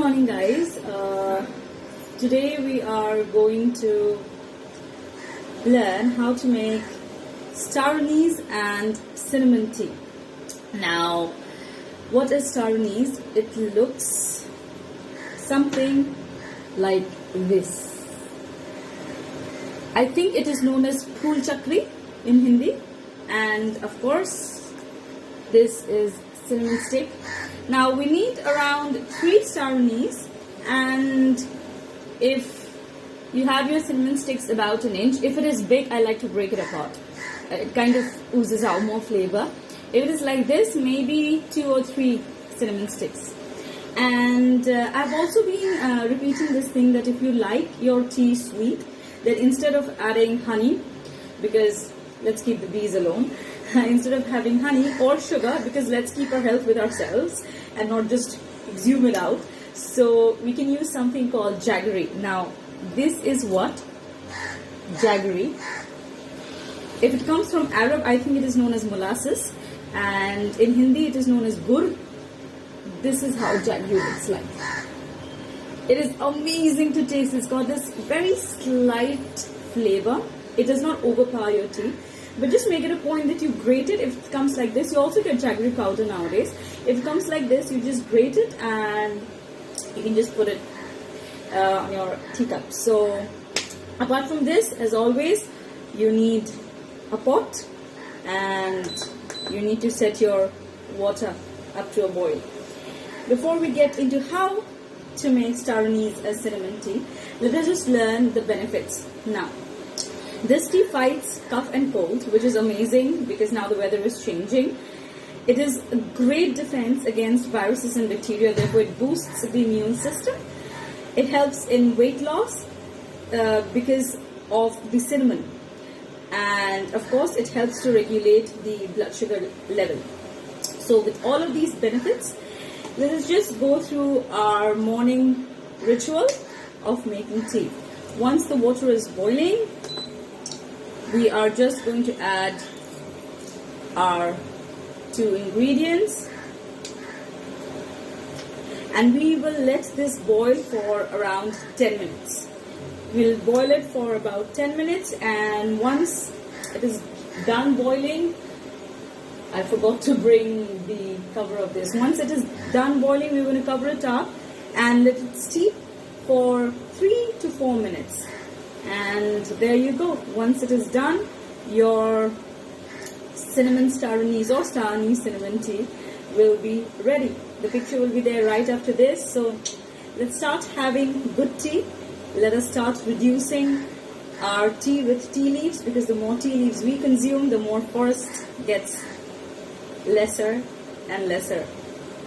morning, guys. Today we are going to learn how to make star anise and cinnamon tea. Now, what is star anise? It looks something like this. I think it is known as phool chakri in Hindi, and of course this is cinnamon stick. Now we need around 3 star anise, and if you have your cinnamon sticks about an inch, if it is big, I like to break it apart. It kind of oozes out more flavor. If it is like this, maybe 2 or 3 cinnamon sticks. And I've also been repeating this thing that if you like your tea sweet, then instead of adding honey, because let's keep the bees alone, instead of having honey or sugar, because let's keep our health with ourselves and not just exhume it out, so we can use something called jaggery. Now this is what jaggery. If it comes from Arab, I think it is known as molasses, and in Hindi it is known as gur. This is how jaggery looks like. It is amazing to taste. It's got this very slight flavor. It does not overpower your tea, but just make it a point that you grate it. If it comes like this, you also get jaggery powder nowadays. If it comes like this, you just grate it and you can just put it on your teacup. So apart from this, as always, you need a pot and you need to set your water up to a boil. Before we get into how to make star anise as cinnamon tea, let us just learn the benefits. Now, this tea fights cough and cold, which is amazing because now the weather is changing. It is a great defense against viruses and bacteria, therefore it boosts the immune system. It helps in weight loss because of the cinnamon. And of course it helps to regulate the blood sugar level. So with all of these benefits, let us just go through our morning ritual of making tea. Once the water is boiling, we are just going to add our 2 ingredients, and we will let this boil for around 10 minutes. We'll boil it for about 10 minutes, and once it is done boiling, I forgot to bring the cover of this. Once it is done boiling, we're going to cover it up and let it steep for 3 to 4 minutes. And there you go. Once it is done, your cinnamon star anise or star anise cinnamon tea will be ready. The picture will be there right after this. So let's start having good tea. Let us start reducing our tea with tea leaves, because the more tea leaves we consume, the more forest gets lesser and lesser.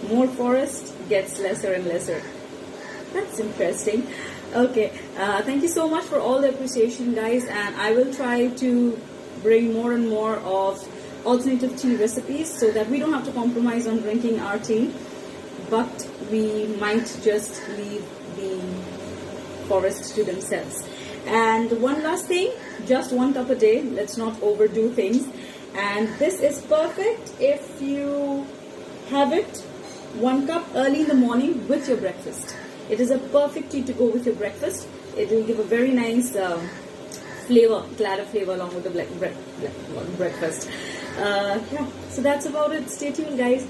More forest gets lesser and lesser. That's interesting. Okay, thank you so much for all the appreciation, guys, and I will try to bring more and more of alternative tea recipes so that we don't have to compromise on drinking our tea, but we might just leave the forest to themselves. And one last thing, just 1 cup a day. Let's not overdo things. And this is perfect if you have it 1 cup early in the morning with your breakfast. It is a perfect tea to go with your breakfast. It will give a very nice flavor, cladder flavor along with the breakfast. Yeah, so that's about it. Stay tuned, guys.